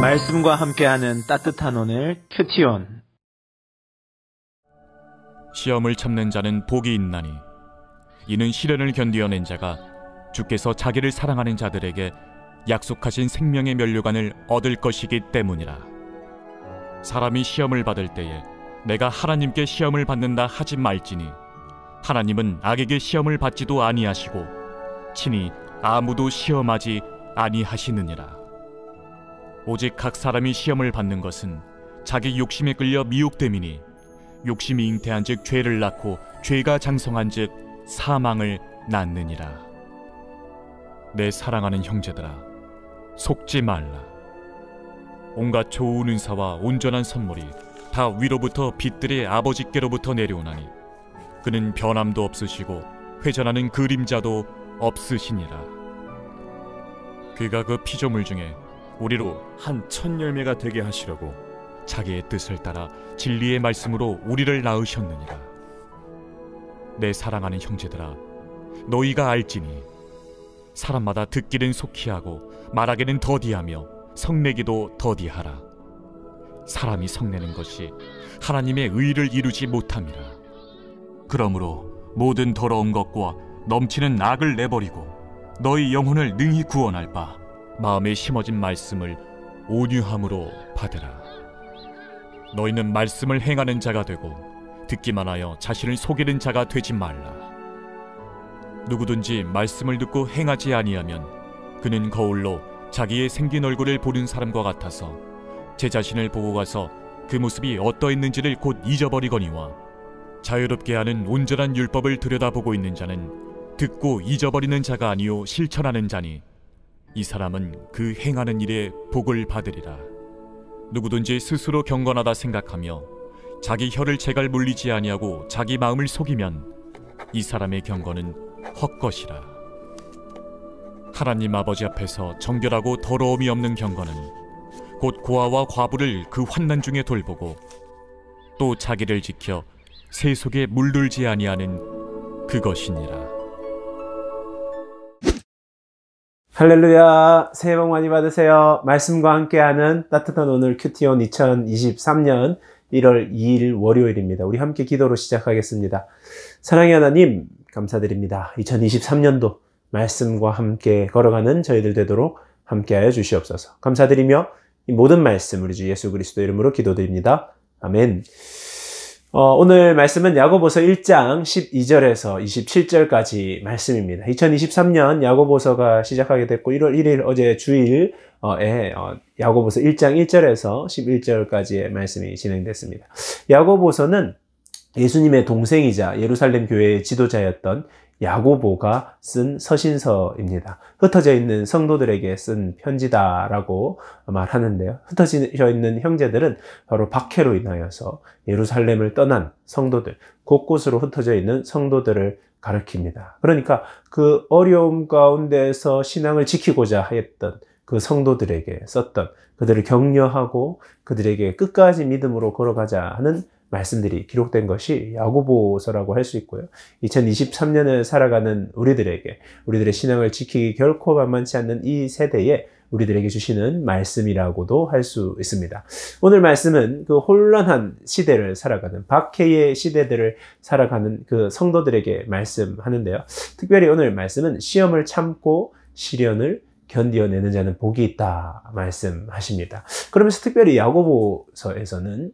말씀과 함께하는 따뜻한 오늘 큐티온. 시험을 참는 자는 복이 있나니 이는 시련을 견디어낸 자가 주께서 자기를 사랑하는 자들에게 약속하신 생명의 면류관을 얻을 것이기 때문이라. 사람이 시험을 받을 때에 내가 하나님께 시험을 받는다 하지 말지니 하나님은 악에게 시험을 받지도 아니하시고 친히 아무도 시험하지 아니하시느니라. 오직 각 사람이 시험을 받는 것은 자기 욕심에 끌려 미혹됨이니 욕심이 잉태한 즉 죄를 낳고 죄가 장성한 즉 사망을 낳느니라. 내 사랑하는 형제들아, 속지 말라. 온갖 좋은 은사와 온전한 선물이 다 위로부터 빛들의 아버지께로부터 내려오나니 그는 변함도 없으시고 회전하는 그림자도 없으시니라. 그가 그 피조물 중에 우리로 한 첫 열매가 되게 하시려고 자기의 뜻을 따라 진리의 말씀으로 우리를 낳으셨느니라. 내 사랑하는 형제들아, 너희가 알지니 사람마다 듣기는 속히 하고 말하기는 더디하며 성내기도 더디하라. 사람이 성내는 것이 하나님의 의를 이루지 못함이라. 그러므로 모든 더러운 것과 넘치는 악을 내버리고 너희 영혼을 능히 구원할 바 마음에 심어진 말씀을 온유함으로 받으라. 너희는 말씀을 행하는 자가 되고 듣기만 하여 자신을 속이는 자가 되지 말라. 누구든지 말씀을 듣고 행하지 아니하면 그는 거울로 자기의 생긴 얼굴을 보는 사람과 같아서 제 자신을 보고 가서 그 모습이 어떠했는지를 곧 잊어버리거니와 자유롭게 하는 온전한 율법을 들여다보고 있는 자는 듣고 잊어버리는 자가 아니요 실천하는 자니 이 사람은 그 행하는 일에 복을 받으리라. 누구든지 스스로 경건하다 생각하며 자기 혀를 제갈 물리지 아니하고 자기 마음을 속이면 이 사람의 경건은 헛것이라. 하나님 아버지 앞에서 정결하고 더러움이 없는 경건은 곧 고아와 과부를 그 환난 중에 돌보고 또 자기를 지켜 새 속에 물들지 아니하는 그것이니라. 할렐루야, 새해 복 많이 받으세요. 말씀과 함께하는 따뜻한 오늘 큐티온 2023년 1월 2일 월요일입니다. 우리 함께 기도로 시작하겠습니다. 사랑의 하나님, 감사드립니다. 2023년도 말씀과 함께 걸어가는 저희들 되도록 함께하여 주시옵소서. 감사드리며 이 모든 말씀 우리 주 예수 그리스도 이름으로 기도드립니다. 아멘. 오늘 말씀은 야고보서 1장 12절에서 27절까지 말씀입니다. 2023년 야고보서가 시작하게 됐고 1월 1일 어제 주일에 야고보서 1장 1절에서 11절까지의 말씀이 진행됐습니다. 야고보서는 예수님의 동생이자 예루살렘 교회의 지도자였던 야고보가 쓴 서신서입니다. 흩어져 있는 성도들에게 쓴 편지다라고 말하는데요. 흩어져 있는 형제들은 바로 박해로 인하여서 예루살렘을 떠난 성도들, 곳곳으로 흩어져 있는 성도들을 가리킵니다. 그러니까 그 어려움 가운데서 신앙을 지키고자 했던 그 성도들에게 썼던, 그들을 격려하고 그들에게 끝까지 믿음으로 걸어가자 하는 말씀들이 기록된 것이 야고보서라고 할 수 있고요. 2023년을 살아가는 우리들에게, 우리들의 신앙을 지키기 결코 만만치 않는 이 세대에 우리들에게 주시는 말씀이라고도 할 수 있습니다. 오늘 말씀은 그 혼란한 시대를 살아가는, 박해의 시대들을 살아가는 그 성도들에게 말씀하는데요. 특별히 오늘 말씀은 시험을 참고 시련을 견디어내는 자는 복이 있다 말씀하십니다. 그러면서 특별히 야고보서에서는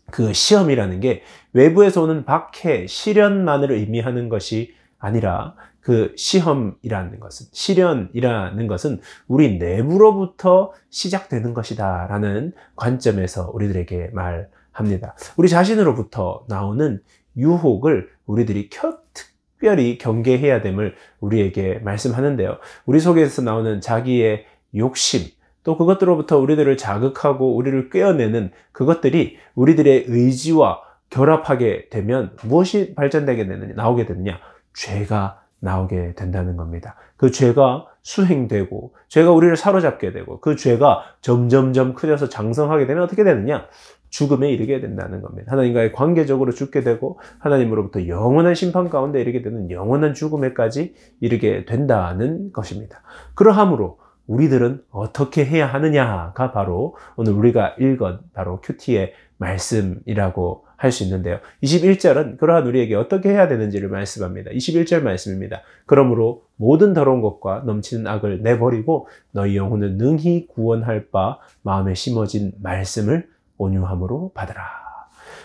그 시험이라는 게 외부에서 오는 박해, 시련만을 의미하는 것이 아니라 그 시험이라는 것은, 시련이라는 것은 우리 내부로부터 시작되는 것이다 라는 관점에서 우리들에게 말합니다. 우리 자신으로부터 나오는 유혹을 우리들이 특별히 경계해야 됨을 우리에게 말씀하는데요. 우리 속에서 나오는 자기의 욕심, 또 그것들로부터 우리들을 자극하고 우리를 꿰어내는 그것들이 우리들의 의지와 결합하게 되면 무엇이 발전되게 되느냐, 나오게 되느냐? 죄가 나오게 된다는 겁니다. 그 죄가 수행되고 죄가 우리를 사로잡게 되고 그 죄가 점점점 커져서 장성하게 되면 어떻게 되느냐? 죽음에 이르게 된다는 겁니다. 하나님과의 관계적으로 죽게 되고 하나님으로부터 영원한 심판 가운데 이르게 되는 영원한 죽음에까지 이르게 된다는 것입니다. 그러함으로 우리들은 어떻게 해야 하느냐가 바로 오늘 우리가 읽은 바로 큐티의 말씀이라고 할 수 있는데요. 21절은 그러한 우리에게 어떻게 해야 되는지를 말씀합니다. 21절 말씀입니다. 그러므로 모든 더러운 것과 넘치는 악을 내버리고 너희 영혼을 능히 구원할 바 마음에 심어진 말씀을 온유함으로 받으라.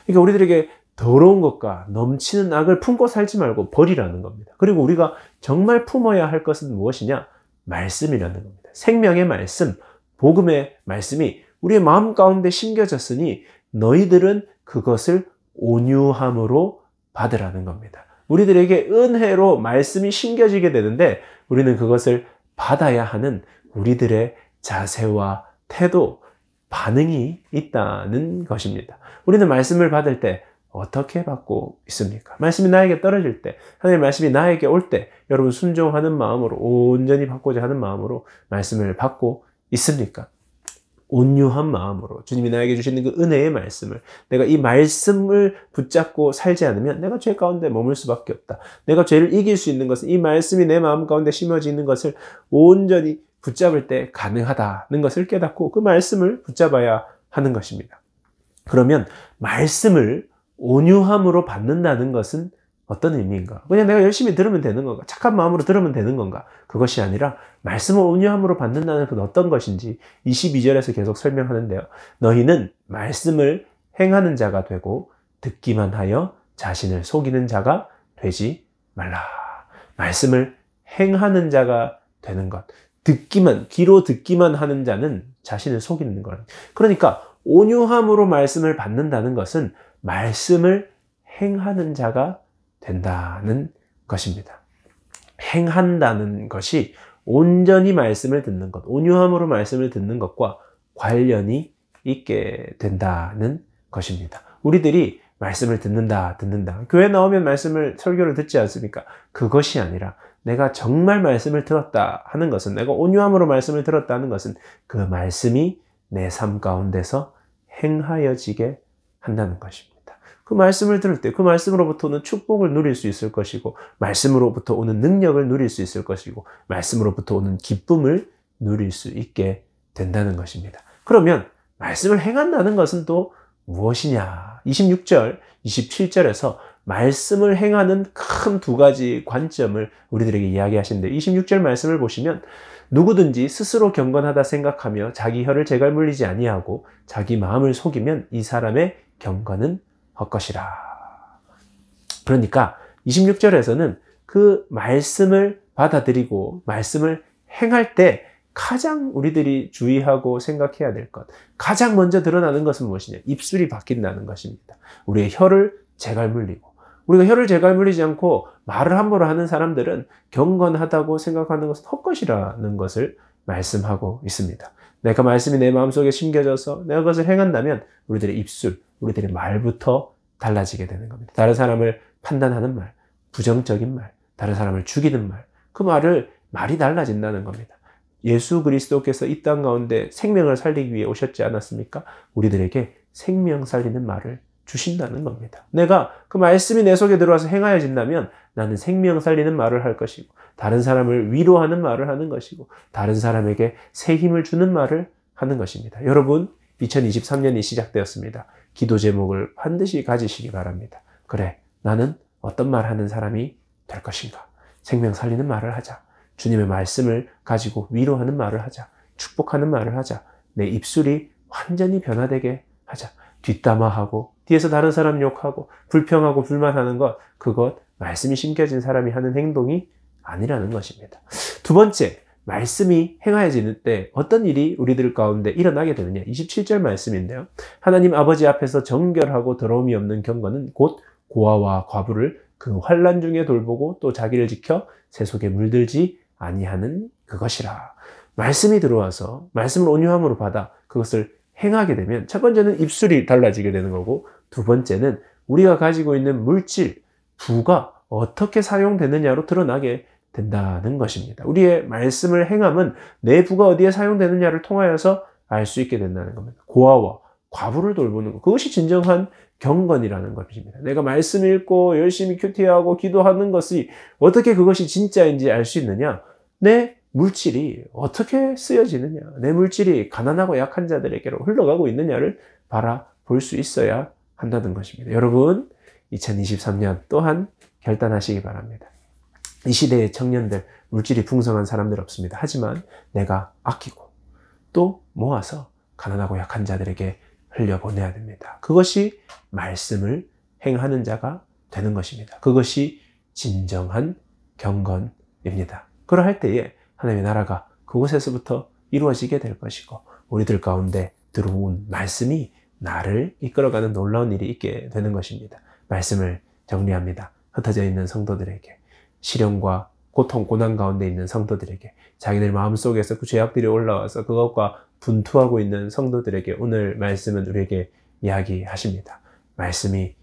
그러니까 우리들에게 더러운 것과 넘치는 악을 품고 살지 말고 버리라는 겁니다. 그리고 우리가 정말 품어야 할 것은 무엇이냐? 말씀이라는 겁니다. 생명의 말씀, 복음의 말씀이 우리의 마음 가운데 심겨졌으니 너희들은 그것을 온유함으로 받으라는 겁니다. 우리들에게 은혜로 말씀이 심겨지게 되는데 우리는 그것을 받아야 하는 우리들의 자세와 태도, 반응이 있다는 것입니다. 우리는 말씀을 받을 때 어떻게 받고 있습니까? 말씀이 나에게 떨어질 때, 하나님의 말씀이 나에게 올 때 여러분 순종하는 마음으로, 온전히 받고자 하는 마음으로 말씀을 받고 있습니까? 온유한 마음으로 주님이 나에게 주시는 그 은혜의 말씀을, 내가 이 말씀을 붙잡고 살지 않으면 내가 죄 가운데 머물 수밖에 없다. 내가 죄를 이길 수 있는 것은 이 말씀이 내 마음 가운데 심어지는 것을 온전히 붙잡을 때 가능하다는 것을 깨닫고 그 말씀을 붙잡아야 하는 것입니다. 그러면 말씀을 온유함으로 받는다는 것은 어떤 의미인가? 그냥 내가 열심히 들으면 되는 건가? 착한 마음으로 들으면 되는 건가? 그것이 아니라 말씀을 온유함으로 받는다는 것은 어떤 것인지 22절에서 계속 설명하는데요. 너희는 말씀을 행하는 자가 되고 듣기만 하여 자신을 속이는 자가 되지 말라. 말씀을 행하는 자가 되는 것. 귀로 듣기만 하는 자는 자신을 속이는 거라. 그러니까 온유함으로 말씀을 받는다는 것은 말씀을 행하는 자가 된다는 것입니다. 행한다는 것이 온전히 말씀을 듣는 것, 온유함으로 말씀을 듣는 것과 관련이 있게 된다는 것입니다. 우리들이 말씀을 듣는다. 교회 나오면 설교를 듣지 않습니까? 그것이 아니라 내가 정말 말씀을 들었다 하는 것은, 내가 온유함으로 말씀을 들었다 하는 것은 그 말씀이 내 삶 가운데서 행하여지게 한다는 것입니다. 그 말씀을 들을 때 그 말씀으로부터 오는 축복을 누릴 수 있을 것이고, 말씀으로부터 오는 능력을 누릴 수 있을 것이고, 말씀으로부터 오는 기쁨을 누릴 수 있게 된다는 것입니다. 그러면 말씀을 행한다는 것은 또 무엇이냐? 26절, 27절에서 말씀을 행하는 큰 두 가지 관점을 우리들에게 이야기하시는데, 26절 말씀을 보시면 누구든지 스스로 경건하다 생각하며 자기 혀를 제갈 물리지 아니하고 자기 마음을 속이면 이 사람의 경건은 헛것이라. 그러니까 26절에서는 그 말씀을 받아들이고 말씀을 행할 때 가장 우리들이 주의하고 생각해야 될 것, 가장 먼저 드러나는 것은 무엇이냐? 입술이 바뀐다는 것입니다. 우리의 혀를 제갈 물리고, 우리가 혀를 제갈 물리지 않고 말을 함부로 하는 사람들은 경건하다고 생각하는 것은 헛것이라는 것을 말씀하고 있습니다. 내가 말씀이 내 마음속에 심겨져서 내가 그것을 행한다면 우리들의 입술, 우리들의 말부터 달라지게 되는 겁니다. 다른 사람을 판단하는 말, 부정적인 말, 다른 사람을 죽이는 말, 그 말이 달라진다는 겁니다. 예수 그리스도께서 이 땅 가운데 생명을 살리기 위해 오셨지 않았습니까? 우리들에게 생명 살리는 말을 주신다는 겁니다. 내가 그 말씀이 내 속에 들어와서 행하여진다면 나는 생명 살리는 말을 할 것이고, 다른 사람을 위로하는 말을 하는 것이고, 다른 사람에게 새 힘을 주는 말을 하는 것입니다. 여러분, 2023년이 시작되었습니다. 기도 제목을 반드시 가지시기 바랍니다. 그래, 나는 어떤 말 하는 사람이 될 것인가? 생명 살리는 말을 하자. 주님의 말씀을 가지고 위로하는 말을 하자. 축복하는 말을 하자. 내 입술이 완전히 변화되게 하자. 뒷담화하고 뒤에서 다른 사람 욕하고 불평하고 불만하는 것, 그것 말씀이 심겨진 사람이 하는 행동이 아니라는 것입니다. 두 번째, 말씀이 행하여지는 때 어떤 일이 우리들 가운데 일어나게 되느냐? 27절 말씀인데요. 하나님 아버지 앞에서 정결하고 더러움이 없는 경건은 곧 고아와 과부를 그 환난 중에 돌보고 또 자기를 지켜 새 속에 물들지 아니하는 그것이라. 말씀이 들어와서 말씀을 온유함으로 받아 그것을 행하게 되면, 첫 번째는 입술이 달라지게 되는 거고, 두 번째는 우리가 가지고 있는 물질, 부가 어떻게 사용되느냐로 드러나게 된다는 것입니다. 우리의 말씀을 행함은 내 부가 어디에 사용되느냐를 통하여서 알 수 있게 된다는 겁니다. 고아와 과부를 돌보는 것, 그것이 진정한 경건이라는 것입니다. 내가 말씀 읽고 열심히 큐티하고 기도하는 것이 어떻게 그것이 진짜인지 알 수 있느냐? 내 물질이 어떻게 쓰여지느냐, 내 물질이 가난하고 약한 자들에게로 흘러가고 있느냐를 바라볼 수 있어야 한다는 것입니다. 여러분, 2023년 또한 결단하시기 바랍니다. 이 시대의 청년들, 물질이 풍성한 사람들 없습니다. 하지만 내가 아끼고 또 모아서 가난하고 약한 자들에게 흘려보내야 됩니다. 그것이 말씀을 행하는 자가 되는 것입니다. 그것이 진정한 경건입니다. 그러할 때에 하나님의 나라가 그곳에서부터 이루어지게 될 것이고, 우리들 가운데 들어온 말씀이 나를 이끌어가는 놀라운 일이 있게 되는 것입니다. 말씀을 정리합니다. 흩어져 있는 성도들에게, 시련과 고통, 고난 가운데 있는 성도들에게, 자기들 마음속에서 그 죄악들이 올라와서 그것과 분투하고 있는 성도들에게 오늘 말씀은 우리에게 이야기하십니다. 말씀이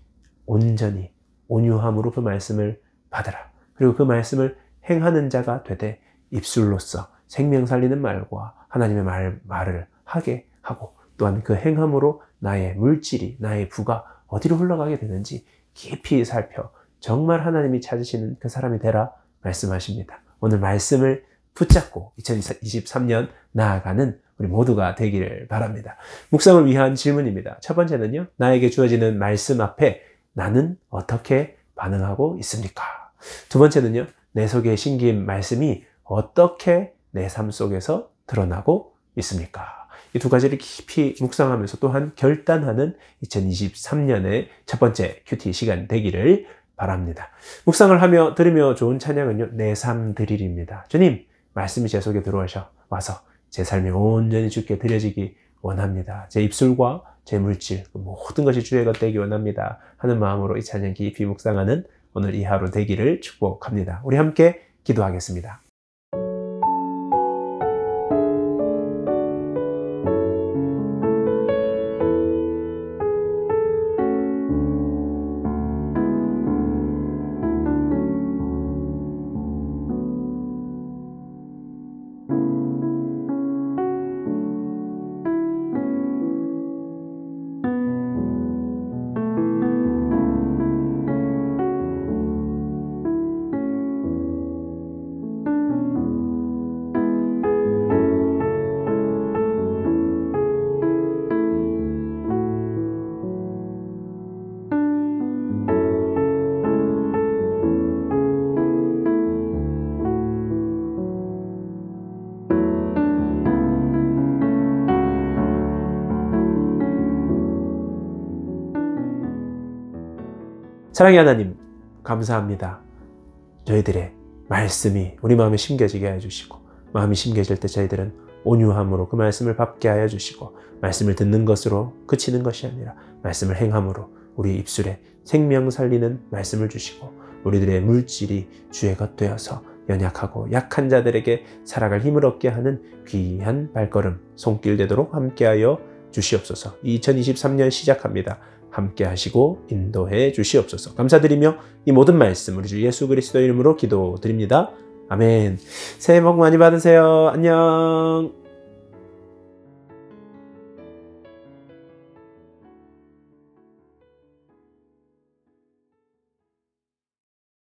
온전히 온유함으로 그 말씀을 받으라. 그리고 그 말씀을 행하는 자가 되되 입술로서 생명 살리는 말과 하나님의 말을 하게 하고, 또한 그 행함으로 나의 물질이, 나의 부가 어디로 흘러가게 되는지 깊이 살펴 정말 하나님이 찾으시는 그 사람이 되라 말씀하십니다. 오늘 말씀을 붙잡고 2023년 나아가는 우리 모두가 되기를 바랍니다. 묵상을 위한 질문입니다. 첫 번째는요, 나에게 주어지는 말씀 앞에 나는 어떻게 반응하고 있습니까? 두 번째는요, 내 속에 심긴 말씀이 어떻게 내 삶 속에서 드러나고 있습니까? 이 두 가지를 깊이 묵상하면서 또한 결단하는 2023년의 첫 번째 큐티 시간 되기를 바랍니다. 묵상을 하며 들으며 좋은 찬양은요, 내 삶 드릴입니다. 주님, 말씀이 제 속에 들어와서 제 삶이 온전히 주께 드려지기 원합니다. 제 입술과 제 물질, 모든 것이 주의 것 되기 원합니다 하는 마음으로 이 찬양 깊이 묵상하는 오늘 이 하루 되기를 축복합니다. 우리 함께 기도하겠습니다. 사랑의 하나님, 감사합니다. 저희들의 말씀이 우리 마음에 심겨지게 해주시고, 마음이 심겨질 때 저희들은 온유함으로 그 말씀을 받게 하여 주시고, 말씀을 듣는 것으로 그치는 것이 아니라 말씀을 행함으로 우리 입술에 생명 살리는 말씀을 주시고, 우리들의 물질이 주의 것 되어서 연약하고 약한 자들에게 살아갈 힘을 얻게 하는 귀한 발걸음, 손길 되도록 함께하여 주시옵소서. 2023년 시작합니다. 함께 하시고 인도해 주시옵소서. 감사드리며 이 모든 말씀 우리 주 예수 그리스도 이름으로 기도드립니다. 아멘. 새해 복 많이 받으세요. 안녕.